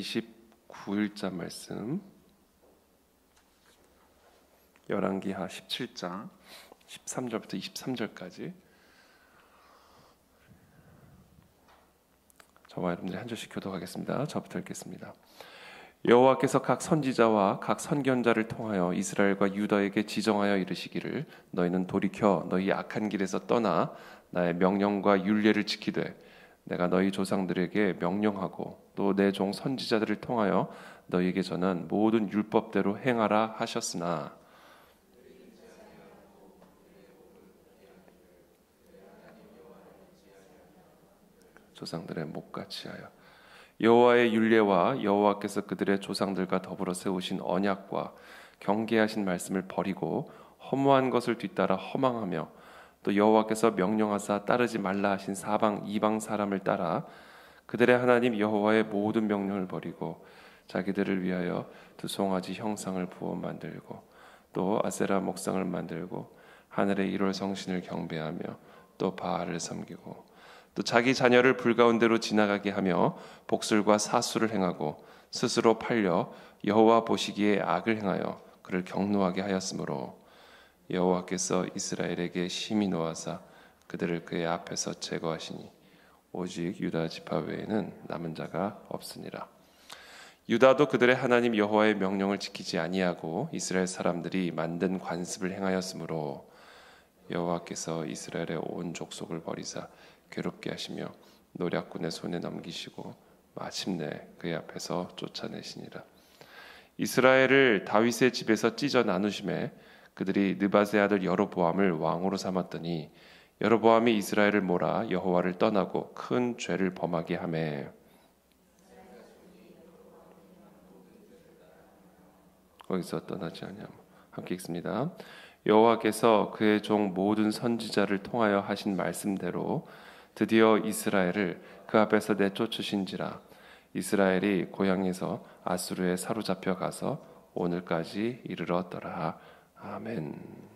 29일자 말씀, 열왕기하 17장 13절부터 23절까지 저와 여러분들이 한 절씩 교독하겠습니다. 저부터 읽겠습니다. 여호와께서 각 선지자와 각 선견자를 통하여 이스라엘과 유다에게 지정하여 이르시기를 너희는 돌이켜 너희 악한 길에서 떠나 나의 명령과 율례를 지키되 내가 너희 조상들에게 명령하고 또 내 종 선지자들을 통하여 너희에게 전한 모든 율법대로 행하라 하셨으나 조상들의 목같이 하여 여호와의 율례와 여호와께서 그들의 조상들과 더불어 세우신 언약과 경계하신 말씀을 버리고 허무한 것을 뒤따라 허망하며 또 여호와께서 명령하사 따르지 말라 하신 사방 이방 사람을 따라 그들의 하나님 여호와의 모든 명령을 버리고 자기들을 위하여 두 송아지 형상을 부어 만들고 또 아세라 목상을 만들고 하늘의 일월 성신을 경배하며 또 바알을 섬기고 또 자기 자녀를 불가운데로 지나가게 하며 복술과 사수를 행하고 스스로 팔려 여호와 보시기에 악을 행하여 그를 경노하게 하였으므로 여호와께서 이스라엘에게 심히 노하사 그들을 그의 앞에서 제거하시니 오직 유다 지파 외에는 남은 자가 없으니라. 유다도 그들의 하나님 여호와의 명령을 지키지 아니하고 이스라엘 사람들이 만든 관습을 행하였으므로 여호와께서 이스라엘의 온 족속을 버리사 괴롭게 하시며 노략군의 손에 넘기시고 마침내 그의 앞에서 쫓아내시니라. 이스라엘을 다윗의 집에서 찢어 나누심에 그들이 느밧의 아들 여로보암을 왕으로 삼았더니 여로보암이 이스라엘을 몰아 여호와를 떠나고 큰 죄를 범하게 하매 거기서 떠나지 아니하며 함께 읽습니다. 여호와께서 그의 종 모든 선지자를 통하여 하신 말씀대로 드디어 이스라엘을 그 앞에서 내쫓으신지라. 이스라엘이 고향에서 아수르에 사로잡혀 가서 오늘까지 이르렀더라. 아멘.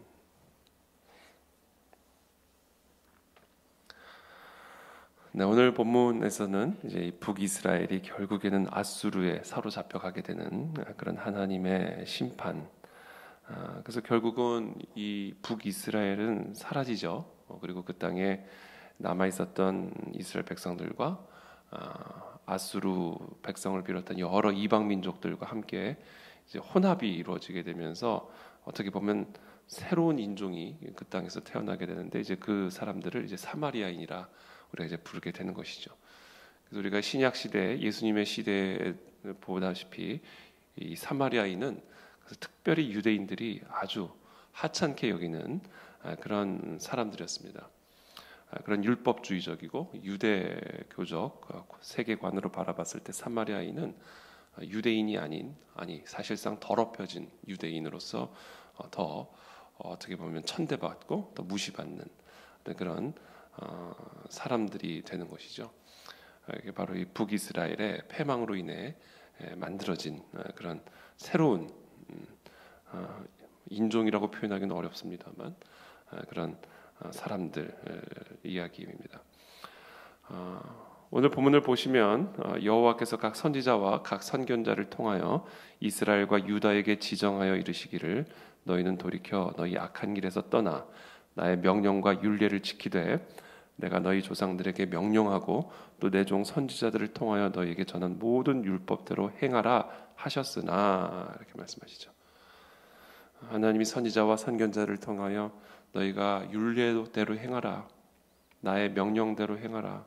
네, 오늘 본문에서는 이제 북이스라엘이 결국에는 아수르에 사로잡혀 가게 되는 그런 하나님의 심판. 그래서 결국은 이 북이스라엘은 사라지죠. 그리고 그 땅에 남아 있었던 이스라엘 백성들과 아수르 백성을 비롯한 여러 이방 민족들과 함께 이제 혼합이 이루어지게 되면서 어떻게 보면 새로운 인종이 그 땅에서 태어나게 되는데 이제 그 사람들을 이제 사마리아인이라 우리가 이제 부르게 되는 것이죠. 그래서 우리가 신약 시대 예수님의 시대에 보다시피 이 사마리아인은 그래서 특별히 유대인들이 아주 하찮게 여기는 그런 사람들이었습니다. 그런 율법주의적이고 유대교적 세계관으로 바라봤을 때 사마리아인은 유대인이 아니 사실상 더럽혀진 유대인으로서 더 어떻게 보면 천대받고 더 무시받는 그런 사람들이 되는 것이죠. 이게 바로 이 북이스라엘의 패망으로 인해 만들어진 그런 새로운 인종이라고 표현하기는 어렵습니다만 그런 사람들 이야기입니다. 오늘 본문을 보시면 여호와께서 각 선지자와 각 선견자를 통하여 이스라엘과 유다에게 지정하여 이르시기를 너희는 돌이켜 너희 악한 길에서 떠나 나의 명령과 율례를 지키되 내가 너희 조상들에게 명령하고 또 내 종 선지자들을 통하여 너희에게 전한 모든 율법대로 행하라 하셨으나 이렇게 말씀하시죠. 하나님이 선지자와 선견자를 통하여 너희가 율례대로 행하라, 나의 명령대로 행하라,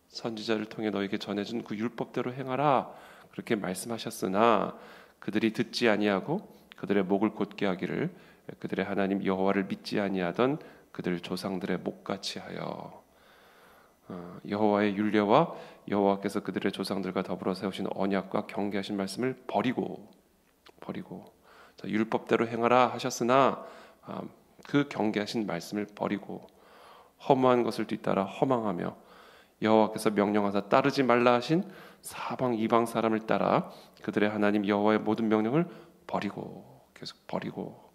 선지자를 통해 너희에게 전해준 그 율법대로 행하라 그렇게 말씀하셨으나 그들이 듣지 아니하고 그들의 목을 곧게 하기를 그들의 하나님 여호와를 믿지 아니하던 그들 조상들의 목같이 하여 여호와의 율례와 여호와께서 그들의 조상들과 더불어 세우신 언약과 경계하신 말씀을 버리고 율법대로 행하라 하셨으나 그 경계하신 말씀을 버리고 허무한 것을 뒤따라 허망하며 여호와께서 명령하사 따르지 말라 하신 사방 이방 사람을 따라 그들의 하나님 여호와의 모든 명령을 계속 버리고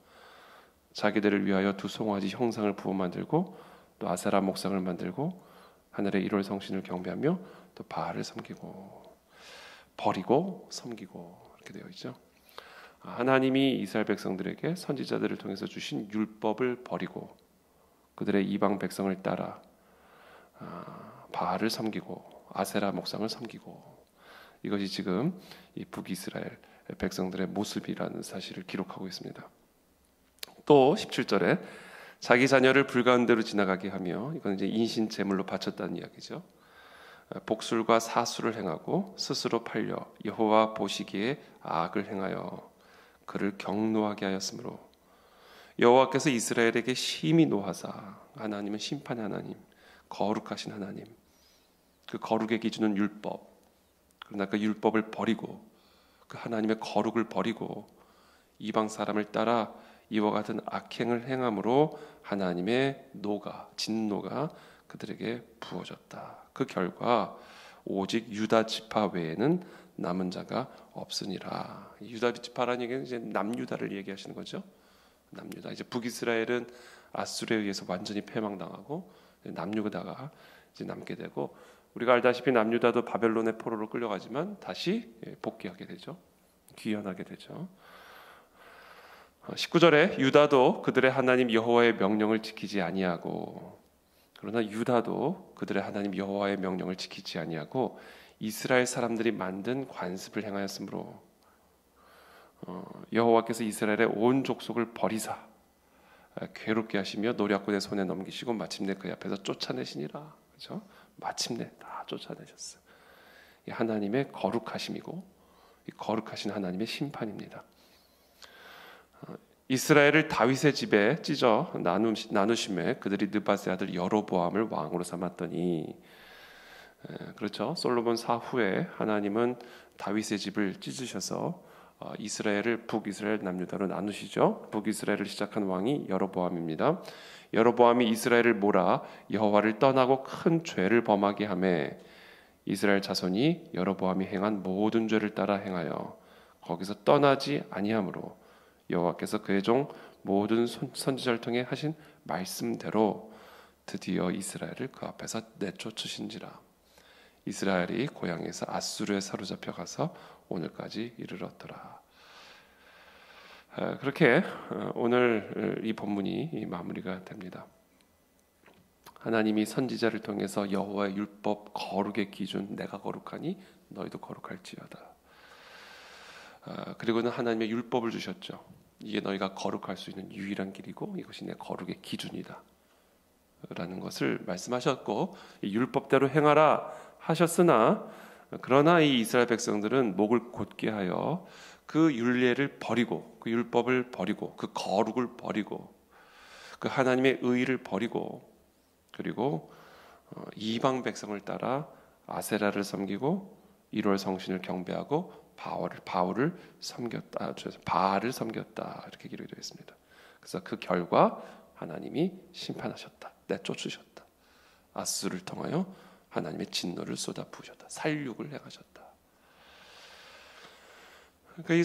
자기들을 위하여 두 송아지 형상을 부어 만들고 또 아세라 목상을 만들고 하늘의 일월 성신을 경배하며 또 바알을 섬기고 버리고 섬기고 이렇게 되어 있죠. 하나님이 이스라엘 백성들에게 선지자들을 통해서 주신 율법을 버리고 그들의 이방 백성을 따라 바알을 섬기고 아세라 목상을 섬기고, 이것이 지금 이 북이스라엘 백성들의 모습이라는 사실을 기록하고 있습니다. 또 17절에 자기 자녀를 불가운데로 지나가게 하며, 이건 이제 인신 제물로 바쳤다는 이야기죠. 복술과 사수를 행하고 스스로 팔려 여호와 보시기에 악을 행하여 그를 경노하게 하였으므로 여호와께서 이스라엘에게 심히 노하사, 하나님은 심판의 하나님, 거룩하신 하나님, 그 거룩의 기준은 율법, 그러나 그 율법을 버리고 그 하나님의 거룩을 버리고 이방 사람을 따라 이와 같은 악행을 행함으로 하나님의 노가, 진노가 그들에게 부어졌다. 그 결과 오직 유다 지파 외에는 남은 자가 없으니라. 유다 지파라는 얘기는 이제 남유다를 얘기하시는 거죠. 남유다. 이제 북이스라엘은 아수르에 의해서 완전히 패망당하고 남유다가 이제 남게 되고, 우리가 알다시피 남유다도 바벨론의 포로로 끌려가지만 다시 복귀하게 되죠. 귀환하게 되죠. 19절에 유다도 그들의 하나님 여호와의 명령을 지키지 아니하고, 그러나 유다도 그들의 하나님 여호와의 명령을 지키지 아니하고 이스라엘 사람들이 만든 관습을 행하였으므로 여호와께서 이스라엘의 온 족속을 버리사 괴롭게 하시며 노략군의 손에 넘기시고 마침내 그 앞에서 쫓아내시니라. 그렇죠? 마침내 다 쫓아내셨어요. 이 하나님의 거룩하심이고 이 거룩하신 하나님의 심판입니다. 이스라엘을 다윗의 집에 찢어 나누심에 그들이 느밧의 아들 여로보암을 왕으로 삼았더니, 그렇죠. 솔로몬 사후에 하나님은 다윗의 집을 찢으셔서 이스라엘을 북이스라엘 남유다로 나누시죠. 북이스라엘을 시작한 왕이 여로보암입니다. 여로보암이 이스라엘을 몰아 여호와를 떠나고 큰 죄를 범하게 하매 이스라엘 자손이 여로보암이 행한 모든 죄를 따라 행하여 거기서 떠나지 아니하므로 여호와께서 그의 종 모든 선지자를 통해 하신 말씀대로 드디어 이스라엘을 그 앞에서 내쫓으신지라. 이스라엘이 고향에서 아수르에 사로잡혀 가서 오늘까지 이르렀더라. 그렇게 오늘 이 본문이 마무리가 됩니다. 하나님이 선지자를 통해서 여호와의 율법 거룩의 기준, 내가 거룩하니 너희도 거룩할지어다. 그리고는 하나님의 율법을 주셨죠. 이게 너희가 거룩할 수 있는 유일한 길이고 이것이 내 거룩의 기준이다 라는 것을 말씀하셨고, 이 율법대로 행하라 하셨으나 그러나 이 이스라엘 백성들은 목을 곧게 하여 그 율례를 버리고 그 율법을 버리고 그 거룩을 버리고 그 하나님의 의를 버리고 그리고 이방 백성을 따라 아세라를 섬기고 1월 성신을 경배하고 바알을 섬겼다. 이렇게 기록되어 있습니다. 그래서 그 결과 하나님이 심판하셨다. 내쫓으셨다. 아수르를 통하여 하나님의 진노를 쏟아부으셨다. 살육을 행하셨다. 그러니까 이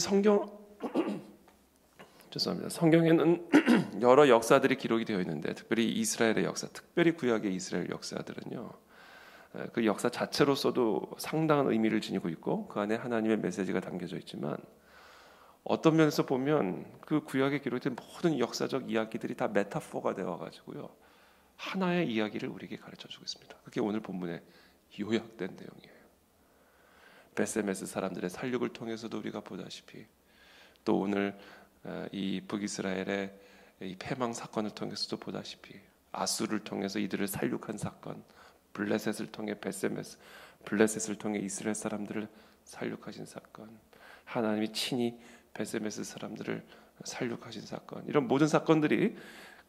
성경에는 여러 역사들이 기록이 되어 있는데, 특별히 이스라엘의 역사, 특별히 구약의 이스라엘 역사들은요, 그 역사 자체로서도 상당한 의미를 지니고 있고 그 안에 하나님의 메시지가 담겨져 있지만, 어떤 면에서 보면 그 구약에 기록된 모든 역사적 이야기들이 다 메타포가 되어가지고요 하나의 이야기를 우리에게 가르쳐주고 있습니다. 그게 오늘 본문에 요약된 내용이에요. 베세메스 사람들의 살육을 통해서도 우리가 보다시피, 또 오늘 이 북이스라엘의 이 패망 사건을 통해서도 보다시피, 아수르를 통해서 이들을 살육한 사건, 블레셋을 통해 베세메스, 블레셋을 통해 이스라엘 사람들을 살육하신 사건, 하나님이 친히 베세메스 사람들을 살육하신 사건, 이런 모든 사건들이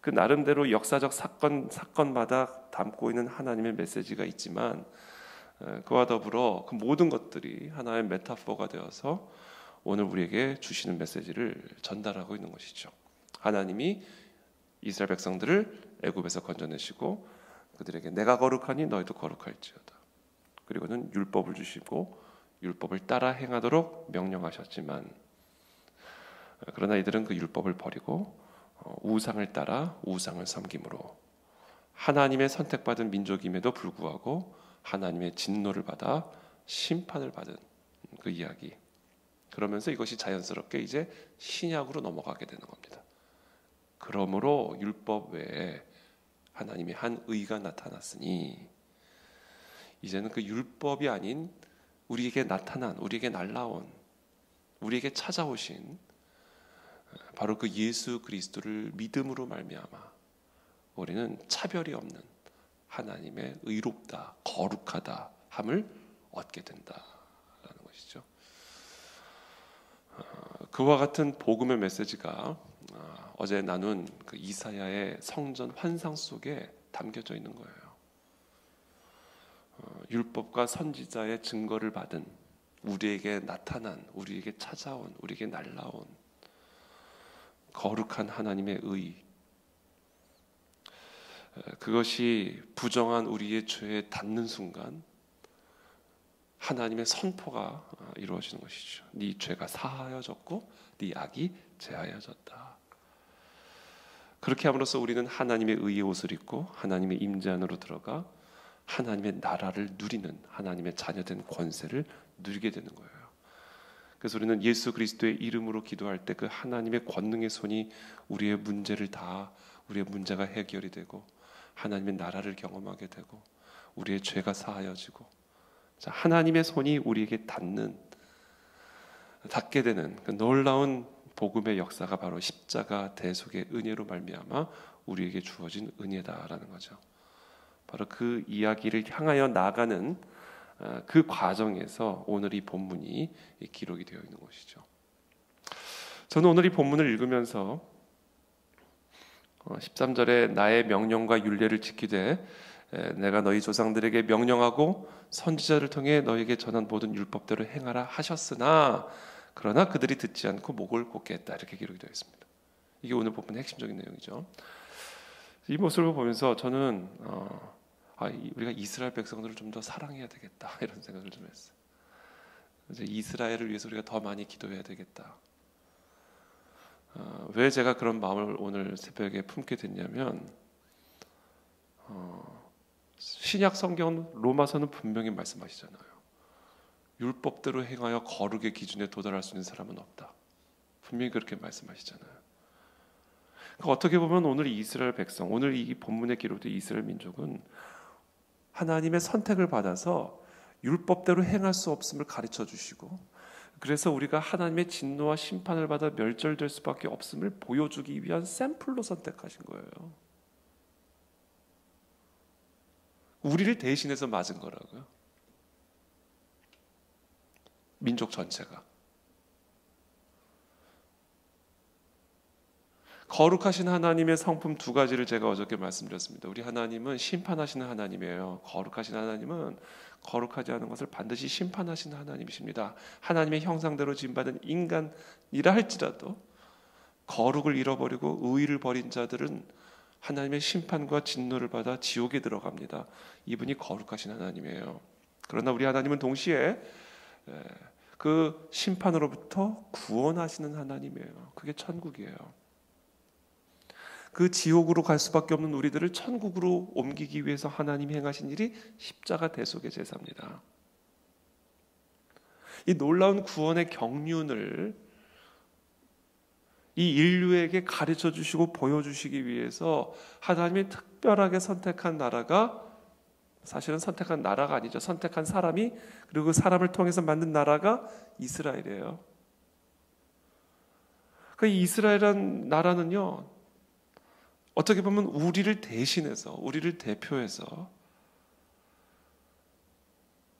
그 나름대로 역사적 사건마다 담고 있는 하나님의 메시지가 있지만, 그와 더불어 그 모든 것들이 하나의 메타포가 되어서 오늘 우리에게 주시는 메시지를 전달하고 있는 것이죠. 하나님이 이스라엘 백성들을 애굽에서 건져내시고 그들에게 내가 거룩하니 너희도 거룩할지어다. 그리고는 율법을 주시고 율법을 따라 행하도록 명령하셨지만, 그러나 이들은 그 율법을 버리고 우상을 따라 우상을 섬김으로 하나님의 선택받은 민족임에도 불구하고 하나님의 진노를 받아 심판을 받은 그 이야기. 그러면서 이것이 자연스럽게 이제 신약으로 넘어가게 되는 겁니다. 그러므로 율법 외에 하나님의 한 의가 나타났으니 이제는 그 율법이 아닌 우리에게 나타난, 우리에게 날라온, 우리에게 찾아오신 바로 그 예수 그리스도를 믿음으로 말미암아 우리는 차별이 없는 하나님의 의롭다, 거룩하다 함을 얻게 된다라는 것이죠. 그와 같은 복음의 메시지가 어제 나눈 그 이사야의 성전 환상 속에 담겨져 있는 거예요. 율법과 선지자의 증거를 받은 우리에게 나타난, 우리에게 찾아온, 우리에게 날라온 거룩한 하나님의 의, 그것이 부정한 우리의 죄에 닿는 순간 하나님의 선포가 이루어지는 것이죠. 네 죄가 사하여졌고 네 악이 제하여졌다. 그렇게 함으로써 우리는 하나님의 의의 옷을 입고 하나님의 임재 안으로 들어가 하나님의 나라를 누리는, 하나님의 자녀된 권세를 누리게 되는 거예요. 그래서 우리는 예수 그리스도의 이름으로 기도할 때 그 하나님의 권능의 손이 우리의 문제를 다, 우리의 문제가 해결이 되고 하나님의 나라를 경험하게 되고 우리의 죄가 사하여지고, 자, 하나님의 손이 우리에게 닿게 되는 그 놀라운 복음의 역사가 바로 십자가 대속의 은혜로 말미암아 우리에게 주어진 은혜다라는 거죠. 바로 그 이야기를 향하여 나가는 그 과정에서 오늘 이 본문이 기록이 되어 있는 것이죠. 저는 오늘 이 본문을 읽으면서 13절에 나의 명령과 율례를 지키되 내가 너희 조상들에게 명령하고 선지자를 통해 너에게 전한 모든 율법대로 행하라 하셨으나 그러나 그들이 듣지 않고 목을 곧게 했다, 이렇게 기록이 되어 있습니다. 이게 오늘 본문의 핵심적인 내용이죠. 이 모습을 보면서 저는 우리가 이스라엘 백성들을 좀 더 사랑해야 되겠다, 이런 생각을 좀 했어요. 이제 이스라엘을 위해서 우리가 더 많이 기도해야 되겠다. 왜 제가 그런 마음을 오늘 새벽에 품게 됐냐면 신약 성경 로마서는 분명히 말씀하시잖아요. 율법대로 행하여 거룩의 기준에 도달할 수 있는 사람은 없다. 분명히 그렇게 말씀하시잖아요. 그러니까 어떻게 보면 오늘 이스라엘 백성, 오늘 이 본문에 기록된 이스라엘 민족은 하나님의 선택을 받아서 율법대로 행할 수 없음을 가르쳐 주시고, 그래서 우리가 하나님의 진노와 심판을 받아 멸절될 수밖에 없음을 보여주기 위한 샘플로 선택하신 거예요. 우리를 대신해서 맞은 거라고요. 민족 전체가. 거룩하신 하나님의 성품 두 가지를 제가 어저께 말씀드렸습니다. 우리 하나님은 심판하시는 하나님이에요. 거룩하신 하나님은 거룩하지 않은 것을 반드시 심판하시는 하나님이십니다. 하나님의 형상대로 지음받은 인간이라 할지라도 거룩을 잃어버리고 의의를 버린 자들은 하나님의 심판과 진노를 받아 지옥에 들어갑니다. 이분이 거룩하신 하나님이에요. 그러나 우리 하나님은 동시에 그 심판으로부터 구원하시는 하나님이에요. 그게 천국이에요. 그 지옥으로 갈 수밖에 없는 우리들을 천국으로 옮기기 위해서 하나님이 행하신 일이 십자가 대속의 제사입니다. 이 놀라운 구원의 경륜을 이 인류에게 가르쳐 주시고 보여주시기 위해서 하나님이 특별하게 선택한 나라가, 사실은 선택한 나라가 아니죠. 선택한 사람이, 그리고 그 사람을 통해서 만든 나라가 이스라엘이에요. 그 이스라엘이라는 나라는요, 어떻게 보면 우리를 대신해서, 우리를 대표해서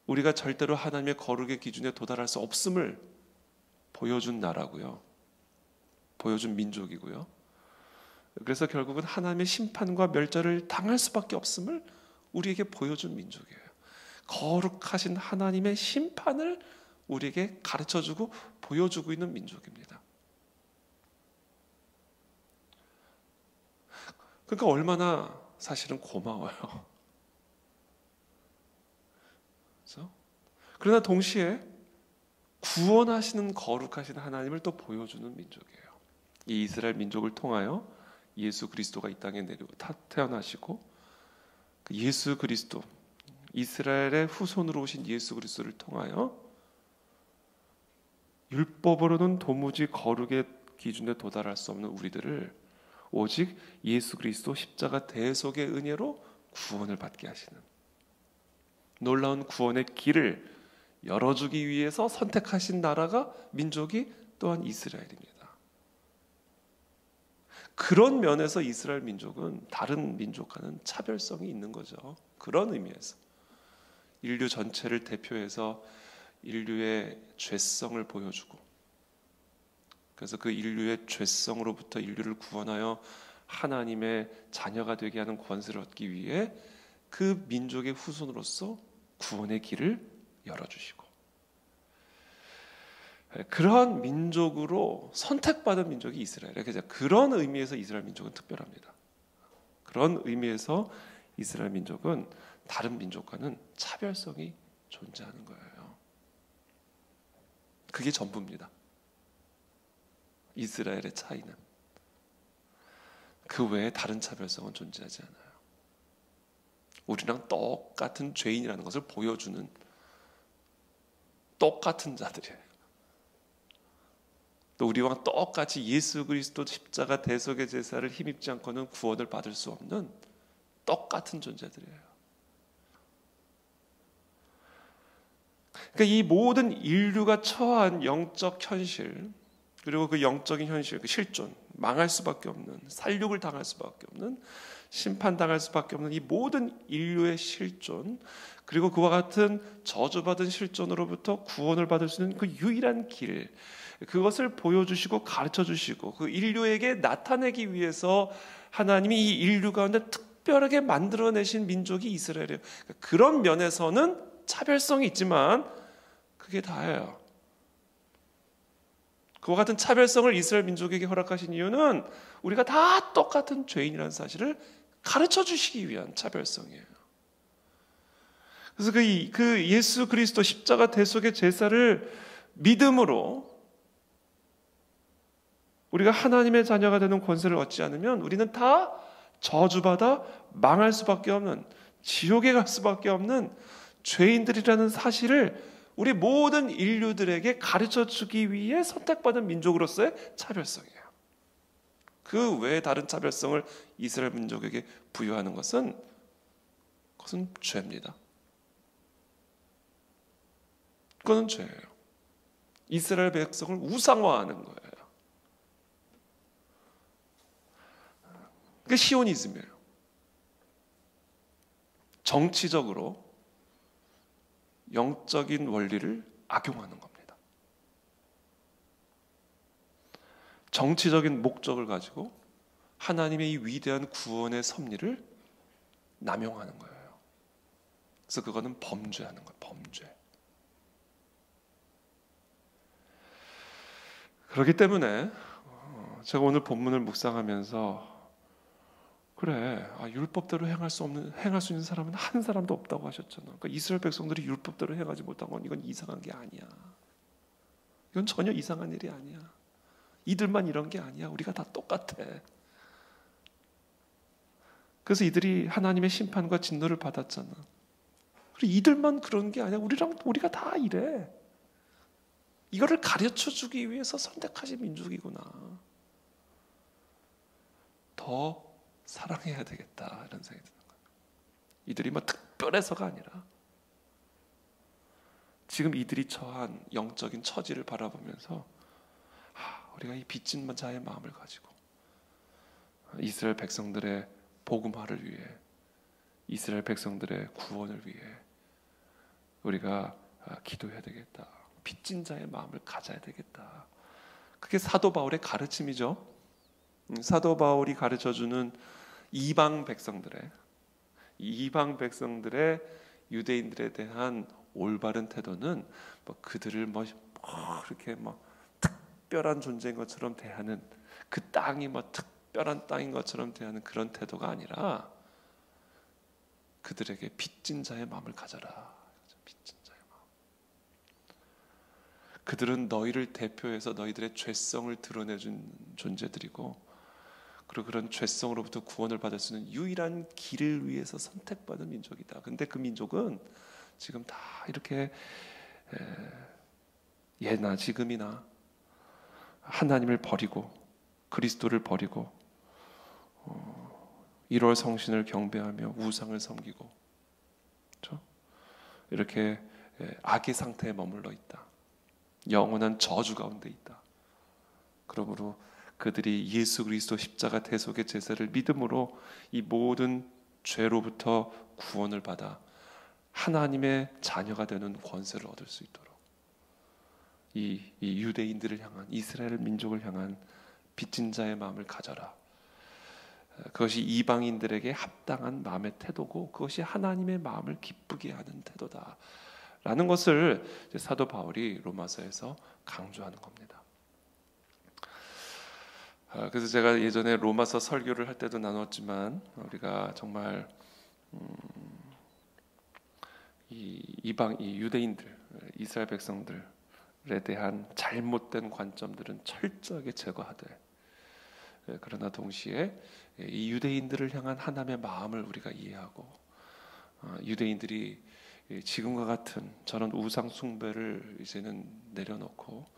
우리가 절대로 하나님의 거룩의 기준에 도달할 수 없음을 보여준 나라고요. 보여준 민족이고요. 그래서 결국은 하나님의 심판과 멸절을 당할 수밖에 없음을 우리에게 보여준 민족이에요. 거룩하신 하나님의 심판을 우리에게 가르쳐주고 보여주고 있는 민족입니다. 그러니까 얼마나 사실은 고마워요. 그렇죠? 그러나 동시에 구원하시는 거룩하신 하나님을 또 보여주는 민족이에요. 이 이스라엘 민족을 통하여 예수 그리스도가 이 땅에 태어나시고 예수 그리스도, 이스라엘의 후손으로 오신 예수 그리스도를 통하여 율법으로는 도무지 거룩의 기준에 도달할 수 없는 우리들을 오직 예수 그리스도 십자가 대속의 은혜로 구원을 받게 하시는 놀라운 구원의 길을 열어주기 위해서 선택하신 나라가 민족이 또한 이스라엘입니다. 그런 면에서 이스라엘 민족은 다른 민족과는 차별성이 있는 거죠. 그런 의미에서 인류 전체를 대표해서 인류의 죄성을 보여주고, 그래서 그 인류의 죄성으로부터 인류를 구원하여 하나님의 자녀가 되게 하는 권세를 얻기 위해 그 민족의 후손으로서 구원의 길을 열어주시고, 그러한 민족으로 선택받은 민족이 이스라엘이에요. 그래서 그런 의미에서 이스라엘 민족은 특별합니다. 그런 의미에서 이스라엘 민족은 다른 민족과는 차별성이 존재하는 거예요. 그게 전부입니다. 이스라엘의 차이는. 그 외에 다른 차별성은 존재하지 않아요. 우리랑 똑같은 죄인이라는 것을 보여주는 똑같은 자들이에요. 또 우리와 똑같이 예수 그리스도 십자가 대속의 제사를 힘입지 않고는 구원을 받을 수 없는 똑같은 존재들이에요. 그러니까 이 모든 인류가 처한 영적 현실, 그리고 그 영적인 현실, 그 실존, 망할 수밖에 없는, 살육을 당할 수밖에 없는, 심판당할 수밖에 없는 이 모든 인류의 실존, 그리고 그와 같은 저주받은 실존으로부터 구원을 받을 수 있는 그 유일한 길, 그것을 보여주시고 가르쳐주시고 그 인류에게 나타내기 위해서 하나님이 이 인류 가운데 특별하게 만들어내신 민족이 이스라엘이에요. 그런 면에서는 차별성이 있지만 그게 다예요. 그와 같은 차별성을 이스라엘 민족에게 허락하신 이유는 우리가 다 똑같은 죄인이라는 사실을 가르쳐주시기 위한 차별성이에요. 그래서 그 예수 그리스도 십자가 대속의 제사를 믿음으로 우리가 하나님의 자녀가 되는 권세를 얻지 않으면 우리는 다 저주받아 망할 수밖에 없는, 지옥에 갈 수밖에 없는 죄인들이라는 사실을 우리 모든 인류들에게 가르쳐주기 위해 선택받은 민족으로서의 차별성이에요. 그 외에 다른 차별성을 이스라엘 민족에게 부여하는 것은 그것은 죄입니다. 그것은 죄예요. 이스라엘 백성을 우상화하는 거예요. 그게 시오니즘이에요. 정치적으로 영적인 원리를 악용하는 겁니다. 정치적인 목적을 가지고 하나님의 이 위대한 구원의 섭리를 남용하는 거예요. 그래서 그거는 범죄하는 거예요. 범죄. 그렇기 때문에 제가 오늘 본문을 묵상하면서 그래, 율법대로 행할 수 있는 사람은 한 사람도 없다고 하셨잖아. 그러니까 이스라엘 백성들이 율법대로 행하지 못한 건 이건 이상한 게 아니야. 이건 전혀 이상한 일이 아니야. 이들만 이런 게 아니야. 우리가 다 똑같아. 그래서 이들이 하나님의 심판과 진노를 받았잖아. 그리고 이들만 그런 게 아니야. 우리가 다 이래. 이거를 가르쳐주기 위해서 선택하신 민족이구나. 더 사랑해야 되겠다 이런 생각이 드는 거예요. 이들이 특별해서가 아니라 지금 이들이 처한 영적인 처지를 바라보면서 우리가 이 빚진 자의 마음을 가지고 이스라엘 백성들의 복음화를 위해, 이스라엘 백성들의 구원을 위해 우리가 기도해야 되겠다. 빚진 자의 마음을 가져야 되겠다. 그게 사도 바울의 가르침이죠. 사도 바울이 가르쳐주는 이방 백성들의 유대인들에 대한 올바른 태도는 그들을 이렇게 특별한 존재인 것처럼 대하는, 그 땅이 특별한 땅인 것처럼 대하는 그런 태도가 아니라 그들에게 빚진 자의 마음을 가져라. 빚진 자의 마음. 그들은 너희를 대표해서 너희들의 죄성을 드러내준 존재들이고, 그리고 그런 죄성으로부터 구원을 받을 수 있는 유일한 길을 위해서 선택받은 민족이다. 근데 그 민족은 지금 다 이렇게 예나 지금이나 하나님을 버리고 그리스도를 버리고 1월 성신을 경배하며 우상을 섬기고, 그렇죠? 이렇게 악의 상태에 머물러 있다. 영원한 저주 가운데 있다. 그러므로 그들이 예수 그리스도 십자가 대속의 제사를 믿음으로 이 모든 죄로부터 구원을 받아 하나님의 자녀가 되는 권세를 얻을 수 있도록 이 유대인들을 향한, 이스라엘 민족을 향한 빚진 자의 마음을 가져라. 그것이 이방인들에게 합당한 마음의 태도고 그것이 하나님의 마음을 기쁘게 하는 태도다 라는 것을 사도 바울이 로마서에서 강조하는 겁니다. 그래서 제가 예전에 로마서 설교를 할 때도 나눴지만, 우리가 정말 이 유대인들, 이스라엘 백성들에 대한 잘못된 관점들은 철저하게 제거하되, 그러나 동시에 이 유대인들을 향한 하나님의 마음을 우리가 이해하고, 유대인들이 지금과 같은 저런 우상 숭배를 이제는 내려놓고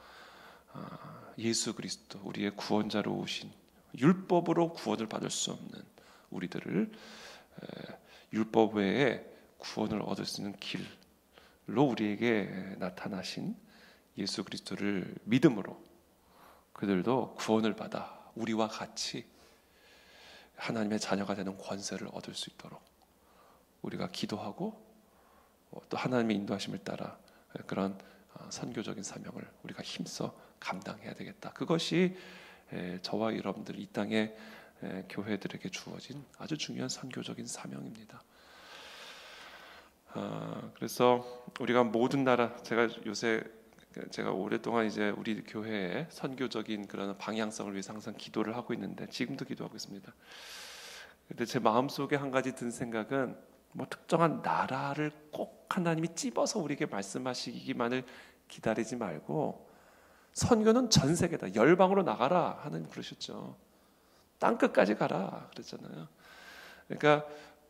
예수 그리스도 우리의 구원자로 오신, 율법으로 구원을 받을 수 없는 우리들을 율법 외에 구원을 얻을 수 있는 길로 우리에게 나타나신 예수 그리스도를 믿음으로 그들도 구원을 받아 우리와 같이 하나님의 자녀가 되는 권세를 얻을 수 있도록 우리가 기도하고 또 하나님의 인도하심을 따라 그런 선교적인 사명을 우리가 힘써 감당해야 되겠다. 그것이 저와 여러분들 이 땅의 교회들에게 주어진 아주 중요한 선교적인 사명입니다. 그래서 우리가 모든 나라, 제가 오랫동안 이제 우리 교회의 선교적인 그런 방향성을 위해서 항상 기도를 하고 있는데, 지금도 기도하고 있습니다. 근데 제 마음속에 한 가지 든 생각은, 뭐 특정한 나라를 꼭 하나님이 찝어서 우리에게 말씀하시기만을 기다리지 말고 선교는 전 세계다. 열방으로 나가라. 하나님 그러셨죠. 땅 끝까지 가라 그랬잖아요. 그러니까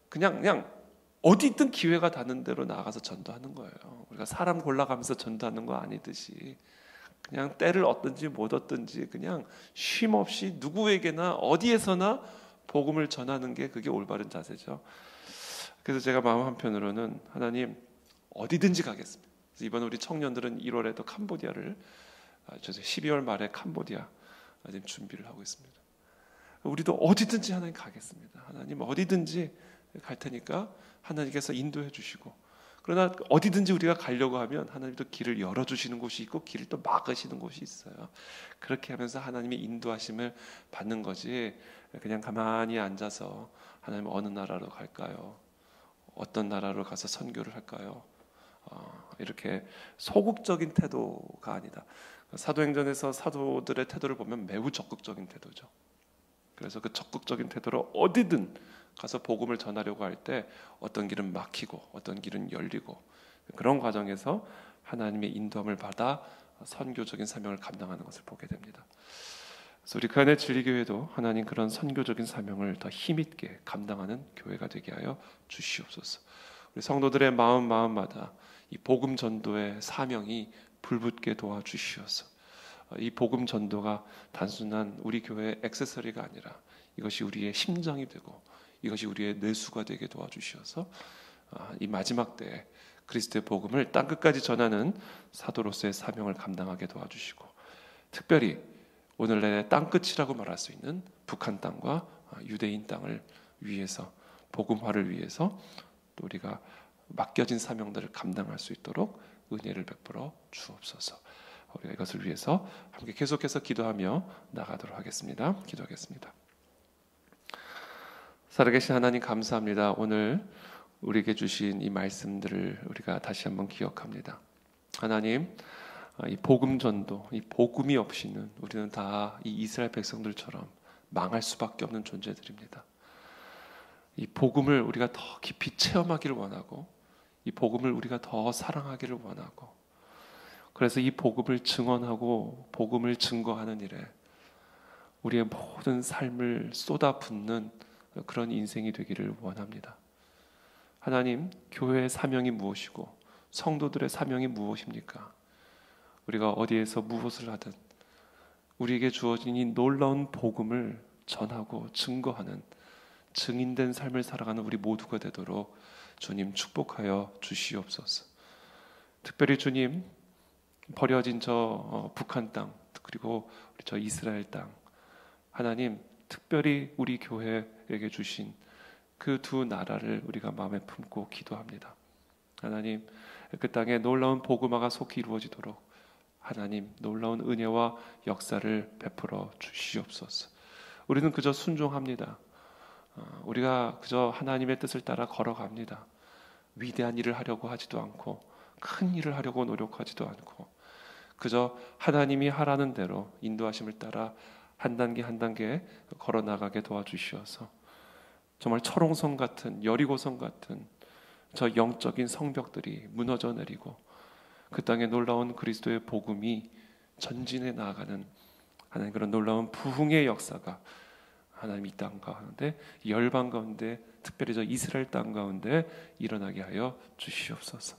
그냥 어디든 기회가 닿는 대로 나가서 전도하는 거예요. 우리가 사람 골라가면서 전도하는 거 아니듯이 그냥 때를 얻든지 못 얻든지 그냥 쉼 없이 누구에게나 어디에서나 복음을 전하는 게 그게 올바른 자세죠. 그래서 제가 마음 한편으로는 하나님 어디든지 가겠습니다. 이번 우리 청년들은 1월에도 캄보디아를, 12월 말에 캄보디아 지금 준비를 하고 있습니다. 우리도 어디든지 하나님 가겠습니다. 하나님 어디든지 갈 테니까 하나님께서 인도해 주시고, 그러나 어디든지 우리가 가려고 하면 하나님도 길을 열어주시는 곳이 있고 길을 또 막으시는 곳이 있어요. 그렇게 하면서 하나님의 인도하심을 받는 거지, 그냥 가만히 앉아서 하나님 어느 나라로 갈까요? 어떤 나라로 가서 선교를 할까요? 이렇게 소극적인 태도가 아니다. 사도행전에서 사도들의 태도를 보면 매우 적극적인 태도죠. 그래서 그 적극적인 태도로 어디든 가서 복음을 전하려고 할 때 어떤 길은 막히고 어떤 길은 열리고, 그런 과정에서 하나님의 인도함을 받아 선교적인 사명을 감당하는 것을 보게 됩니다. 그래서 우리 그안의 진리교회도 하나님 그런 선교적인 사명을 더 힘있게 감당하는 교회가 되게 하여 주시옵소서. 우리 성도들의 마음마다 이 복음 전도의 사명이 불붙게 도와주시옵소서. 이 복음 전도가 단순한 우리 교회의 액세서리가 아니라 이것이 우리의 심장이 되고 이것이 우리의 뇌수가 되게 도와주시어서 이 마지막 때에 그리스도의 복음을 땅끝까지 전하는 사도로서의 사명을 감당하게 도와주시고, 특별히 오늘날의 땅끝이라고 말할 수 있는 북한 땅과 유대인 땅을 위해서, 복음화를 위해서 또 우리가 맡겨진 사명들을 감당할 수 있도록 은혜를 베풀어 주옵소서. 우리가 이것을 위해서 함께 계속해서 기도하며 나가도록 하겠습니다. 기도하겠습니다. 살아계신 하나님 감사합니다. 오늘 우리에게 주신 이 말씀들을 우리가 다시 한번 기억합니다. 하나님, 이 복음 전도, 이 복음이 없이는 우리는 다 이 이스라엘 백성들처럼 망할 수밖에 없는 존재들입니다. 이 복음을 우리가 더 깊이 체험하기를 원하고, 이 복음을 우리가 더 사랑하기를 원하고, 그래서 이 복음을 증언하고 복음을 증거하는 일에 우리의 모든 삶을 쏟아붓는 그런 인생이 되기를 원합니다. 하나님, 교회의 사명이 무엇이고 성도들의 사명이 무엇입니까? 우리가 어디에서 무엇을 하든 우리에게 주어진 이 놀라운 복음을 전하고 증거하는 증인된 삶을 살아가는 우리 모두가 되도록 주님 축복하여 주시옵소서. 특별히 주님, 버려진 저 북한 땅, 그리고 저 이스라엘 땅, 하나님 특별히 우리 교회에게 주신 그 두 나라를 우리가 마음에 품고 기도합니다. 하나님, 그 땅에 놀라운 복음화가 속히 이루어지도록 하나님 놀라운 은혜와 역사를 베풀어 주시옵소서. 우리는 그저 순종합니다. 우리가 그저 하나님의 뜻을 따라 걸어갑니다. 위대한 일을 하려고 하지도 않고 큰 일을 하려고 노력하지도 않고 그저 하나님이 하라는 대로 인도하심을 따라 한 단계 한 단계 걸어나가게 도와주시어서 정말 철옹성 같은 여리고성 같은 저 영적인 성벽들이 무너져 내리고 그 땅에 놀라운 그리스도의 복음이 전진해 나아가는 하나님 그런 놀라운 부흥의 역사가 하나님 이 땅 가운데 열방 가운데 특별히 저 이스라엘 땅 가운데 일어나게 하여 주시옵소서.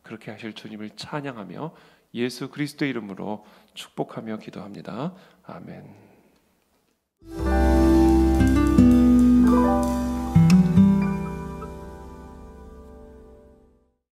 그렇게 하실 주님을 찬양하며 예수 그리스도의 이름으로 축복하며 기도합니다. 아멘.